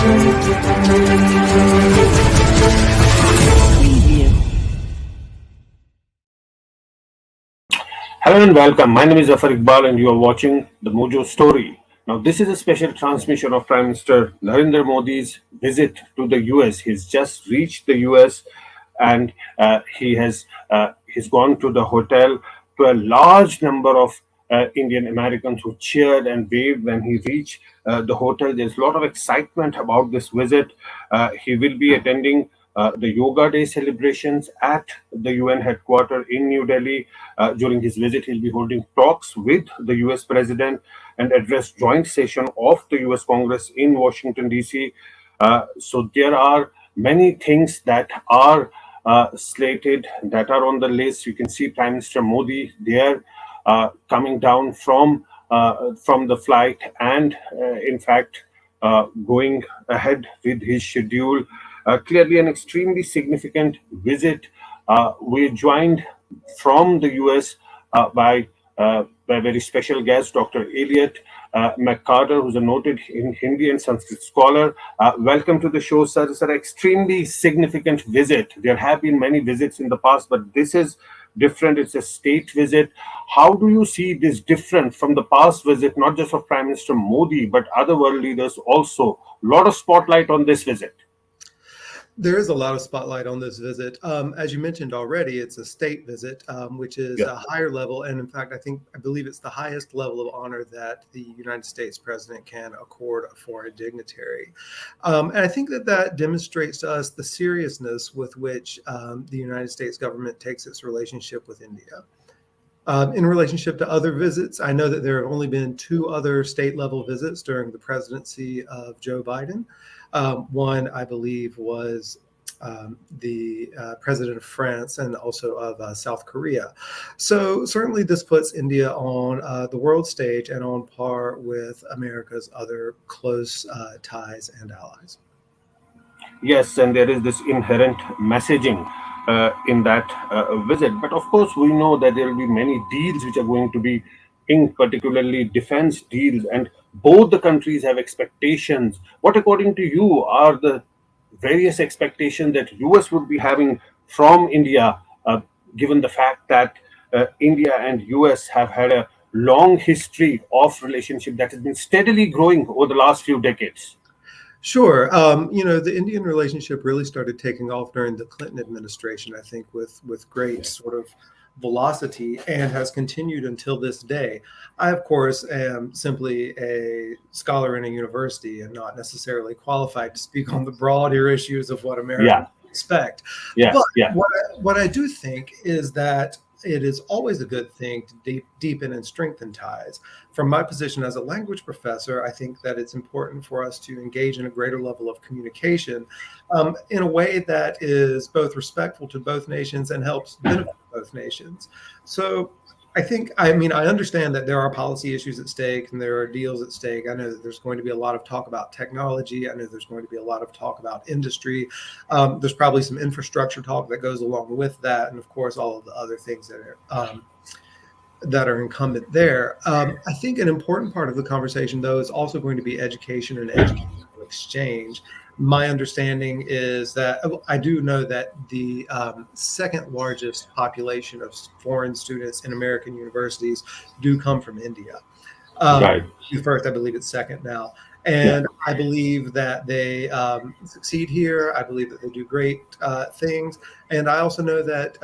Hello and welcome. My name is Zaffar Iqbal and you are watching the Mojo story. Now, this is a special transmission of Prime Minister Narendra Modi's visit to the US. He's just reached the US and he's gone to the hotel to a large number of Indian Americans who cheered and waved when he reached the hotel. There's a lot of excitement about this visit. He will be attending the Yoga Day celebrations at the UN headquarters in New Delhi. During his visit, he'll be holding talks with the US President and address joint session of the US Congress in Washington, D.C. So there are many things that are slated that are on the list. You can see Prime Minister Modi there coming down from the flight and in fact going ahead with his schedule. Clearly an extremely significant visit. We're joined from the US by a very special guest, Dr. Elliot McCarter, who's a noted Hindi and Sanskrit scholar. Welcome to the show, sir. It's an extremely significant visit. There have been many visits in the past, but this is different. It's a state visit. How do you see this different from the past visit, not just of Prime Minister Modi, but other world leaders also? A lot of spotlight on this visit. There is a lot of spotlight on this visit. As you mentioned already, it's a state visit, which is a higher level. And in fact, I believe it's the highest level of honor that the United States president can accord a foreign dignitary. And I think that demonstrates to us the seriousness with which the United States government takes its relationship with India. In relationship to other visits, I know that there have only been 2 other state level visits during the presidency of Joe Biden. One, I believe, was the president of France and also of South Korea. So certainly this puts India on the world stage and on par with America's other close ties and allies. Yes, and there is this inherent messaging in that visit. But of course, we know that there will be many deals which are going to be inked, particularly defense deals, and both the countries have expectations. What, according to you, are the various expectations that US would be having from India, given the fact that India and US have had a long history of relationship that has been steadily growing over the last few decades? Sure. The Indian relationship really started taking off during the Clinton administration, I think, with great sort of velocity, and has continued until this day. I, of course, am simply a scholar in a university and not necessarily qualified to speak on the broader issues of what Americans expect. But what I do think is that it is always a good thing to deepen and strengthen ties. From my position as a language professor, I think that it's important for us to engage in a greater level of communication in a way that is both respectful to both nations and helps benefit both nations. So I understand that there are policy issues at stake and there are deals at stake. I know that there's going to be a lot of talk about technology. I know there's going to be a lot of talk about industry. There's probably some infrastructure talk that goes along with that. And of course, all of the other things that are incumbent there. I think an important part of the conversation, though, is also going to be education and educational exchange. My understanding is that I do know that the second largest population of foreign students in American universities do come from India. First, I believe it's second now. And I believe that they succeed here. I believe that they do great things. And I also know that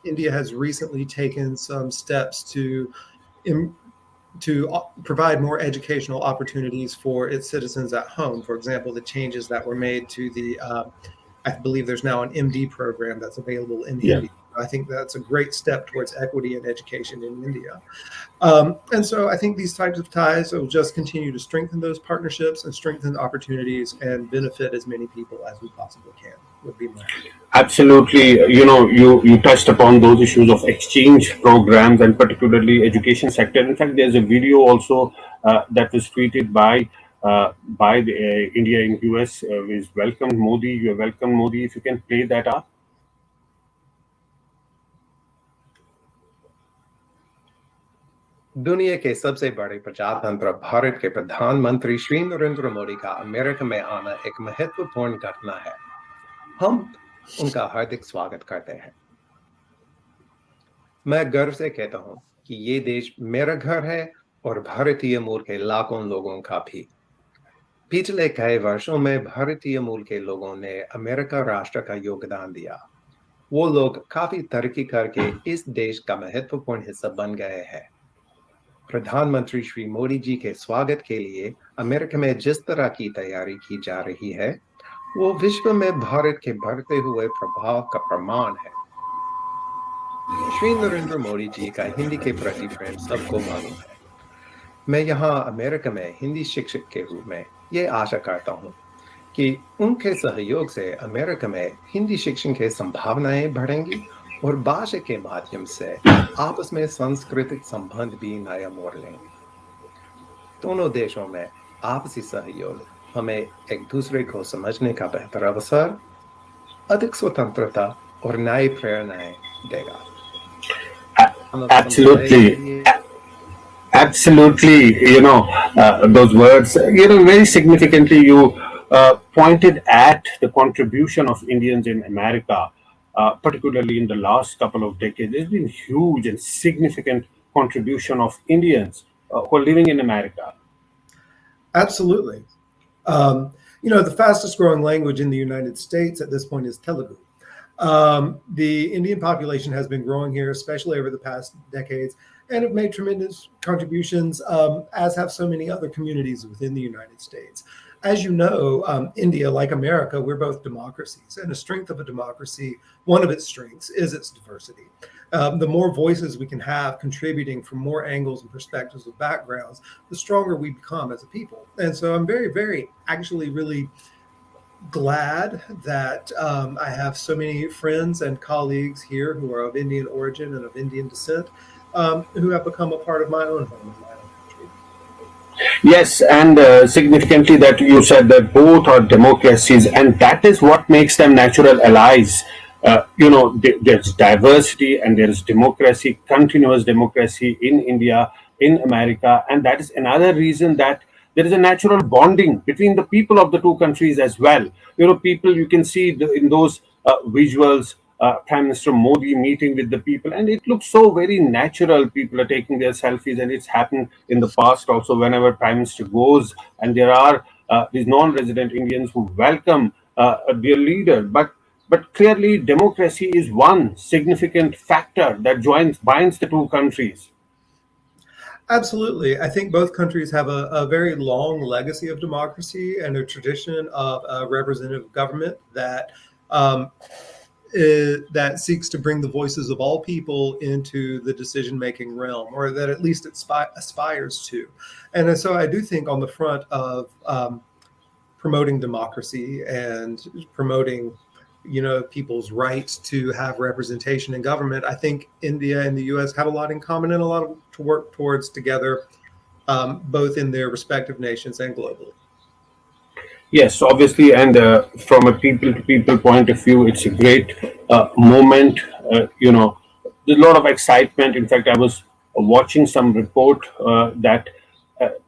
India has recently taken some steps to provide more educational opportunities for its citizens at home. For example, the changes that were made to I believe there's now an MD program that's available in India. I think that's a great step towards equity and education in India. And so I think these types of ties will just continue to strengthen those partnerships and strengthen opportunities and benefit as many people as we possibly can, would be my opinion. Absolutely. You touched upon those issues of exchange programs and particularly education sector. In fact, there's a video also that was tweeted by the India in US is welcome Modi. You're welcome Modi. If you can play that up. दुनिया के सबसे बड़े प्रजातंत्र भारत के प्रधानमंत्री श्री नरेंद्र मोदी का America में आना एक महत्वपूर्ण घटना है। हम उनका हार्दिक स्वागत करते हैं। मैं गर्व से कहता हूं कि ये देश मेरा घर है और भारतीय मूल के लाखों लोगों का भी। पिछले कई वर्षों में भारतीय मूल के लोगों ने अमेरिका राष्ट्र का योगदान दिया। वो लोग काफी तरक्की करके इस देश का महत्वपूर्ण हिस्सा बन गए हैं। प्रधानमंत्री श्री मोदी जी के स्वागत के लिए अमेरिका में जिस तरह की तैयारी की जा रही है, वो विश्व में भारत के बढ़ते हुए प्रभाव का प्रमाण है। श्री नरेंद्र मोदी जी का हिंदी के प्रति प्रेम सबको मालूम है। मैं यहाँ अमेरिका में हिंदी शिक्षक के रूप में ये आशा करता हूँ कि उनके सहयोग से अमेरिका में हिंदी शिक्षण की संभावनाएं बढ़ेंगी और भाषा के माध्यम से आपस में सांस्कृतिक संबंध भी नया मोड़ लेंगे। दोनों देशों में आपसी सहयोग हमें एक दूसरे को समझने का बेहतर अवसर, अधिक स्वतंत्रता और नई प्रेरणाएं देगा। Absolutely. Absolutely, those words, very significantly, you pointed at the contribution of Indians in America, particularly in the last couple of decades. There's been huge and significant contribution of Indians who are living in America. Absolutely. The fastest growing language in the United States at this point is Telugu. The Indian population has been growing here, especially over the past decades, and have made tremendous contributions, as have so many other communities within the United States. As you know, India, like America, we're both democracies, and the strength of a democracy, one of its strengths is its diversity. The more voices we can have contributing from more angles and perspectives of backgrounds, the stronger we become as a people. And so I'm very, very actually really glad that I have so many friends and colleagues here who are of Indian origin and of Indian descent, who have become a part of my own home and my own country. Yes, and significantly that you said that both are democracies, and that is what makes them natural allies. There's diversity and there's democracy, continuous democracy in India, in America, and that is another reason that there is a natural bonding between the people of the two countries as well. People, you can see in those visuals, Prime Minister Modi meeting with the people, and it looks so very natural. People are taking their selfies, and it's happened in the past also whenever Prime Minister goes, and there are these non-resident Indians who welcome their leader. But clearly, democracy is one significant factor that binds the two countries. Absolutely. I think both countries have a very long legacy of democracy and a tradition of a representative government that that seeks to bring the voices of all people into the decision-making realm, or that at least aspires to. And so I do think on the front of promoting democracy and promoting people's rights to have representation in government, I think India and the U.S. have a lot in common and a lot to work towards together, both in their respective nations and globally. Yes, obviously, and from a people-to-people point of view, it's a great moment. There's a lot of excitement. In fact, I was watching some report that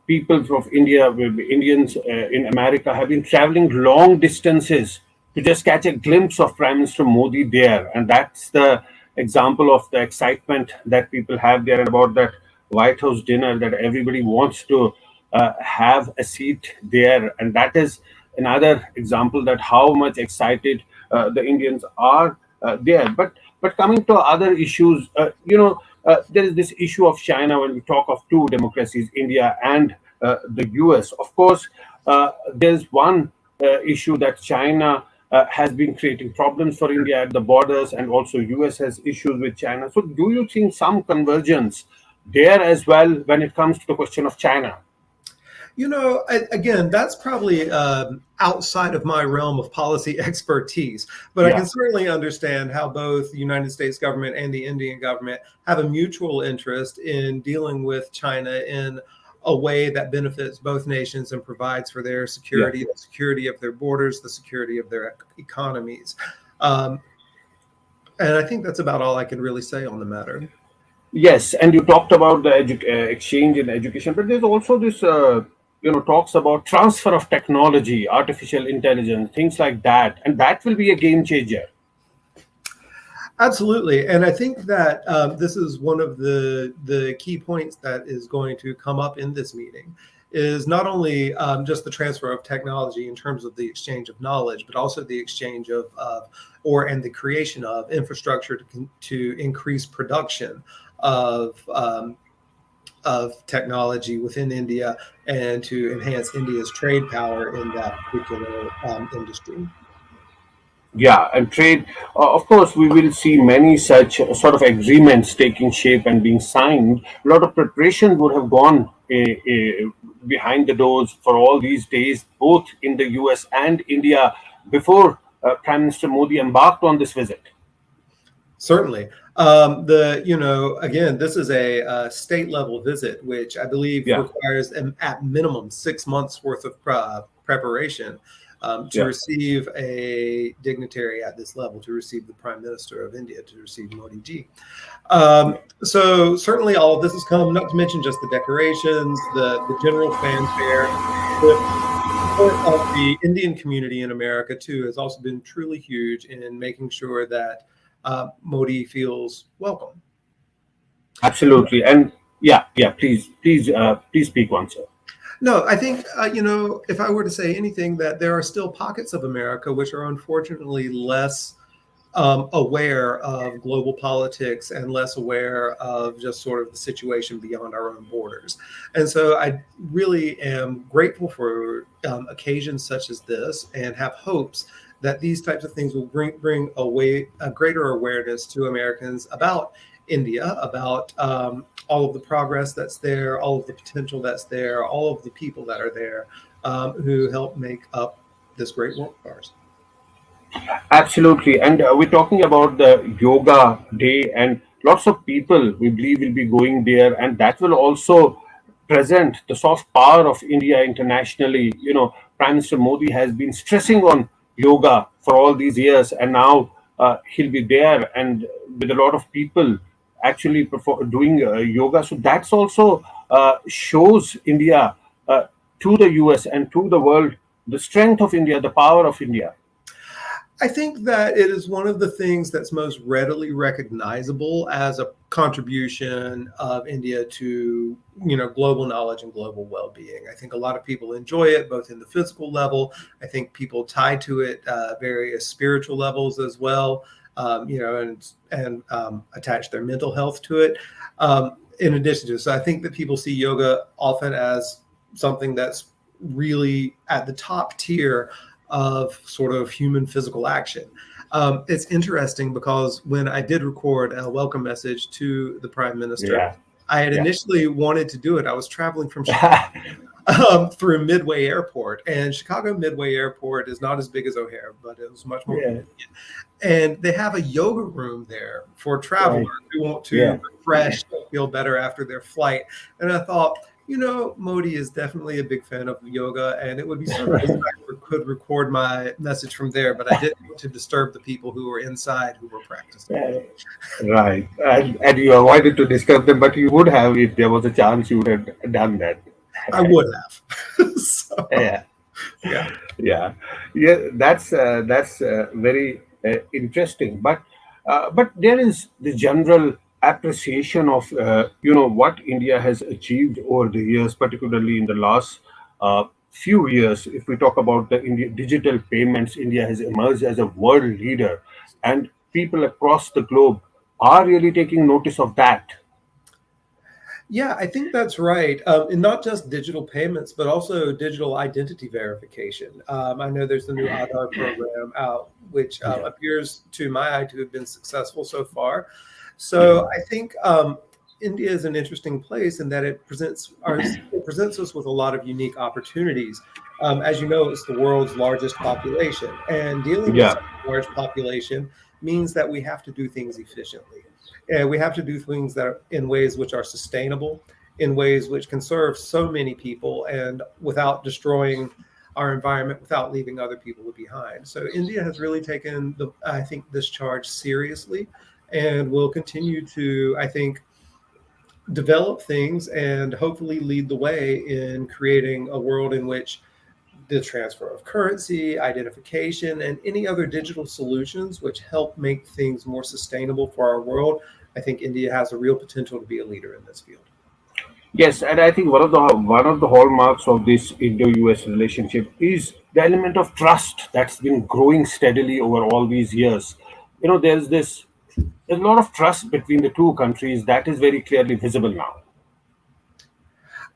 people from India, Indians in America, have been traveling long distances to just catch a glimpse of Prime Minister Modi there. And that's the example of the excitement that people have there, and about that White House dinner that everybody wants to have a seat there. And that is another example that how much excited the Indians are there. But coming to other issues, there is this issue of China when we talk of two democracies, India and the US. Of course, there's one issue that China has been creating problems for India at the borders, and also US has issues with China. So do you think some convergence there as well when it comes to the question of China? Again, that's probably outside of my realm of policy expertise, but I can certainly understand how both the United States government and the Indian government have a mutual interest in dealing with China in a way that benefits both nations and provides for their security, the security of their borders, the security of their economies. And I think that's about all I can really say on the matter. Yes, and you talked about the exchange in education, but there's also this, talks about transfer of technology, artificial intelligence, things like that, and that will be a game changer. Absolutely, and I think that this is one of the key points that is going to come up in this meeting. Is not only just the transfer of technology in terms of the exchange of knowledge, but also the exchange and the creation of infrastructure to increase production of technology within India and to enhance India's trade power in that particular industry. Yeah, and trade, of course, we will see many such sort of agreements taking shape and being signed. A lot of preparation would have gone behind the doors for all these days, both in the US and India, before Prime Minister Modi embarked on this visit. Certainly. Again, this is a state level visit, which I believe Yeah, requires at minimum 6 months worth of preparation to yeah. receive a dignitary at this level, to receive the Prime Minister of India, to receive Modi ji. So certainly all of this has come, not to mention just the decorations, the general fanfare. The support of the Indian community in America, too, has also been truly huge in making sure that Modi feels welcome. Absolutely. And yeah, yeah, please speak once, sir. No, I think, if I were to say anything, that there are still pockets of America which are unfortunately less aware of global politics and less aware of just sort of the situation beyond our own borders. And so I really am grateful for occasions such as this and have hopes that these types of things will bring a greater awareness to Americans about India, about all of the progress that's there, all of the potential that's there, all of the people that are there who help make up this great world of ours. Absolutely. And we're talking about the yoga day, and lots of people we believe will be going there, and that will also present the soft power of India internationally. Prime Minister Modi has been stressing on yoga for all these years, and now he'll be there and with a lot of people actually doing yoga. So that's also shows India to the US and to the world the strength of India, the power of India. I think that it is one of the things that's most readily recognizable as a contribution of India to, global knowledge and global well-being. I think a lot of people enjoy it, both in the physical level. I think people tie to it various spiritual levels as well, and attach their mental health to it. In addition to, so I think that people see yoga often as something that's really at the top tier of sort of human physical action. It's interesting because when I did record a welcome message to the Prime Minister, Yeah, I had yeah. initially wanted to do it. I was traveling from through Midway Airport, and Chicago Midway Airport is not as big as O'Hare, but it was much more Yeah, convenient. And they have a yoga room there for travelers right. who want Yeah, to refresh, feel better after their flight. And I thought, Modi is definitely a big fan of yoga, and it would be so nice if I could record my message from there, but I didn't want to disturb the people who were inside who were practicing. yeah, right. And you avoided to disturb them, but you would have if there was a chance you would have done that. I would have. So, Yeah, yeah. yeah, yeah. That's very interesting. But there is the general appreciation of what India has achieved over the years, particularly in the last few years. If we talk about the digital payments, India has emerged as a world leader, and people across the globe are really taking notice of that. Yeah, I think that's right. And not just digital payments, but also digital identity verification. I know there's the new Aadhaar program out, which Yeah. appears to my eye to have been successful so far. So I think India is an interesting place in that it presents us with a lot of unique opportunities. As you know, it's the world's largest population, and dealing with Yeah. such a large population means that we have to do things efficiently. We have to do things that are in ways which are sustainable, in ways which can serve so many people, and without destroying our environment, without leaving other people behind. So India has really taken I think, this charge seriously, and will continue to, I think, develop things and hopefully lead the way in creating a world in which the transfer of currency, identification, and any other digital solutions which help make things more sustainable for our world. I think India has a real potential to be a leader in this field. Yes, and I think one of the hallmarks of this Indo-US relationship is the element of trust that's been growing steadily over all these years. There's a lot of trust between the two countries that is very clearly visible now.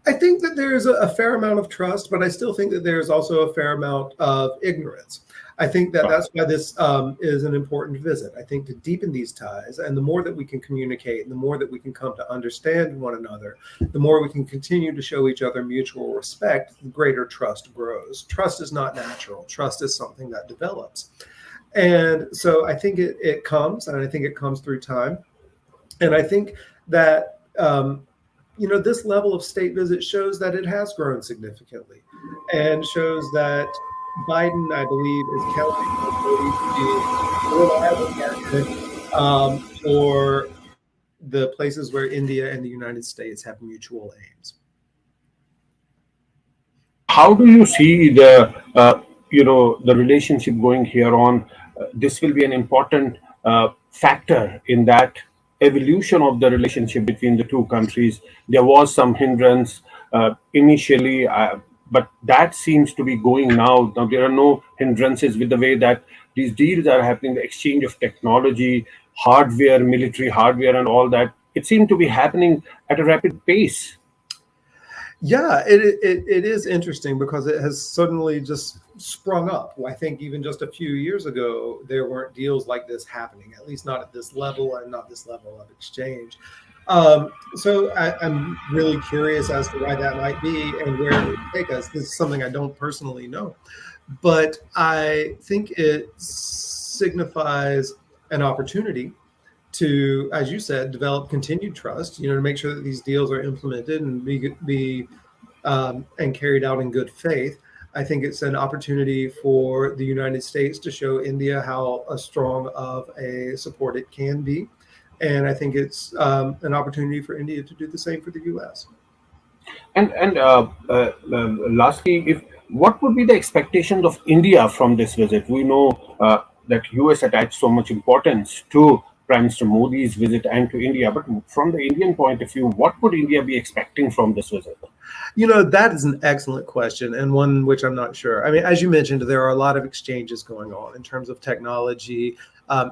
I think that there's a fair amount of trust, but I still think that there's also a fair amount of ignorance. I think that that's why this is an important visit. I think to deepen these ties, and the more that we can communicate, and the more that we can come to understand one another, the more we can continue to show each other mutual respect, the greater trust grows. Trust is not natural. Trust is something that develops. And so I think it comes, and I think it comes through time. And I think that, this level of state visit shows that it has grown significantly, and shows that Biden, I believe, is counting on Modi to be a reliable partner for the places where India and the United States have mutual aims. How do you see the relationship going here on? This will be an important factor in that evolution of the relationship between the two countries. There was some hindrance initially, but that seems to be going now. Now there are no hindrances with the way that these deals are happening, the exchange of technology, hardware, military hardware, and all that. It seemed to be happening at a rapid pace. Yeah, it is interesting because it has suddenly just sprung up. I think even just a few years ago, there weren't deals like this happening, at least not at this level and not this level of exchange. So I'm really curious as to why that might be and where it would take us. This is something I don't personally know, but I think it signifies an opportunity to, as you said, develop continued trust, to make sure that these deals are implemented and be and carried out in good faith. I think it's an opportunity for the United States to show India how strong of a support it can be. And I think it's an opportunity for India to do the same for the U.S. And lastly, what would be the expectations of India from this visit? We know that US attached so much importance to Prime Minister Modi's visit and to India, but from the Indian point of view, what would India be expecting from this visit? That is an excellent question, and one which I'm not sure. I mean, as you mentioned, there are a lot of exchanges going on in terms of technology,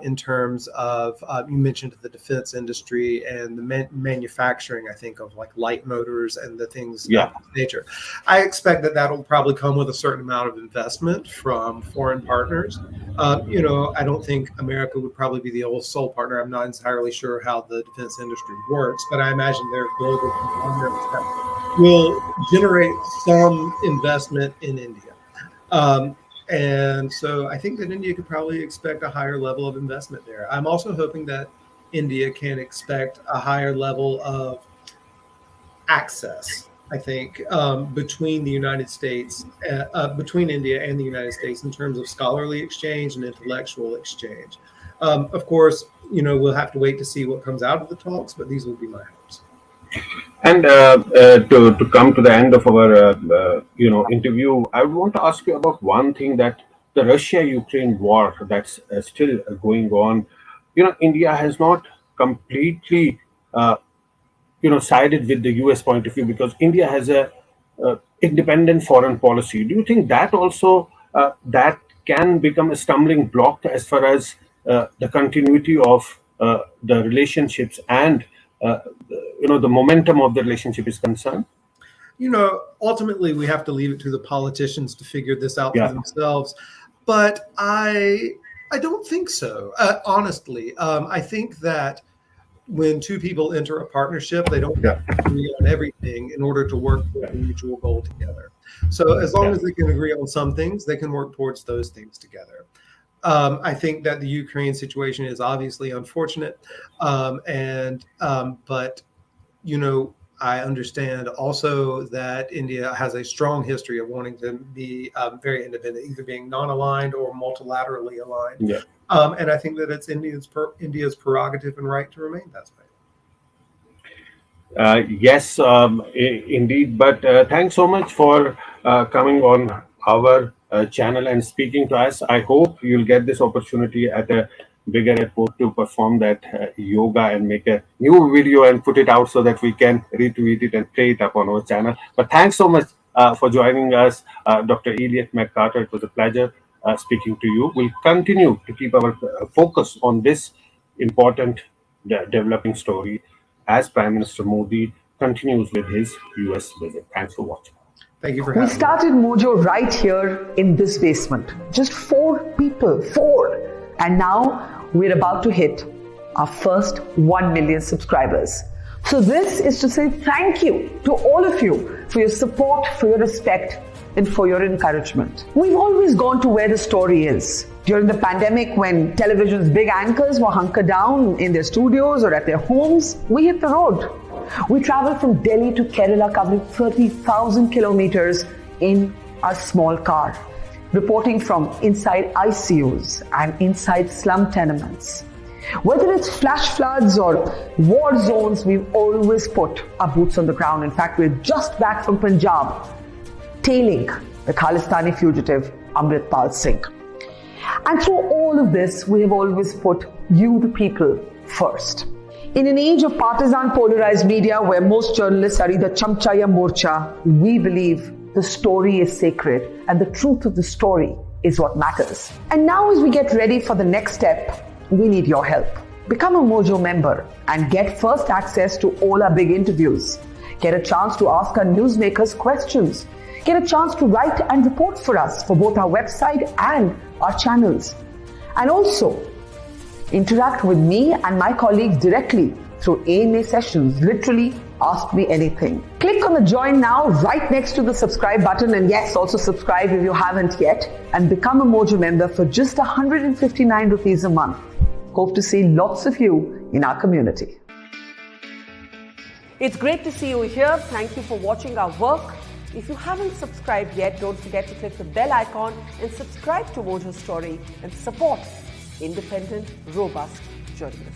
in terms of, you mentioned the defense industry and the manufacturing, I think, of like light motors and the things of this nature. I expect that will probably come with a certain amount of investment from foreign partners. I don't think America would probably be the sole partner. I'm not entirely sure how the defense industry works, but I imagine their global conglomerates that will generate some investment in India. And so I think that India could probably expect a higher level of investment there. I'm also hoping that India can expect a higher level of access, I think, between the United States, between India and the United States in terms of scholarly exchange and intellectual exchange. Of course, we'll have to wait to see what comes out of the talks, but these will be my hopes. And to come to the end of our interview, I would want to ask you about one thing, that the Russia-Ukraine war that's still going on. India has not completely sided with the US point of view, because India has a independent foreign policy. Do you think that also that can become a stumbling block as far as the continuity of the relationships and the momentum of the relationship is concerned? Ultimately, we have to leave it to the politicians to figure this out for themselves. But I don't think so. Honestly, I think that when two people enter a partnership, they don't have to agree on everything in order to work toward a mutual goal together. So as long as they can agree on some things, they can work towards those things together. I think that the Ukraine situation is obviously unfortunate, but I understand also that India has a strong history of wanting to be very independent, either being non-aligned or multilaterally aligned. Yeah. And I think that it's India's prerogative and right to remain that way. Yes, indeed. But thanks so much for coming on our channel and speaking to us. I hope you'll get this opportunity at a bigger airport to perform that yoga and make a new video and put it out so that we can retweet it and play it up on our channel. But thanks so much for joining us, Dr. Elliot McCarter. It was a pleasure speaking to you. We'll continue to keep our focus on this important developing story as Prime Minister Modi continues with his US visit. Thanks for watching. Thank you for We having me. started Mojo right here in this basement. Just 4 people, 4. And now we're about to hit our first 1 million subscribers. So this is to say thank you to all of you for your support, for your respect, and for your encouragement. We've always gone to where the story is. During the pandemic, when television's big anchors were hunkered down in their studios or at their homes, we hit the road. We traveled from Delhi to Kerala, covering 30,000 kilometers in a small car, reporting from inside ICUs and inside slum tenements. Whether it's flash floods or war zones, we've always put our boots on the ground. In fact, we're just back from Punjab, tailing the Khalistani fugitive Amritpal Singh. And through all of this, we have always put you, the people, first. In an age of partisan polarized media where most journalists are either chamcha ya morcha, we believe the story is sacred and the truth of the story is what matters. And now as we get ready for the next step, we need your help. Become a Mojo member and get first access to all our big interviews. Get a chance to ask our newsmakers questions. Get a chance to write and report for us for both our website and our channels. And also, interact with me and my colleagues directly through AMA sessions. Literally, ask me anything. Click on the join now right next to the subscribe button, and yes, also subscribe if you haven't yet, and become a Mojo member for just 159 rupees a month. Hope to see lots of you in our community. It's great to see you here. Thank you for watching our work. If you haven't subscribed yet, don't forget to click the bell icon and subscribe to Mojo Story and support independent, robust journalism.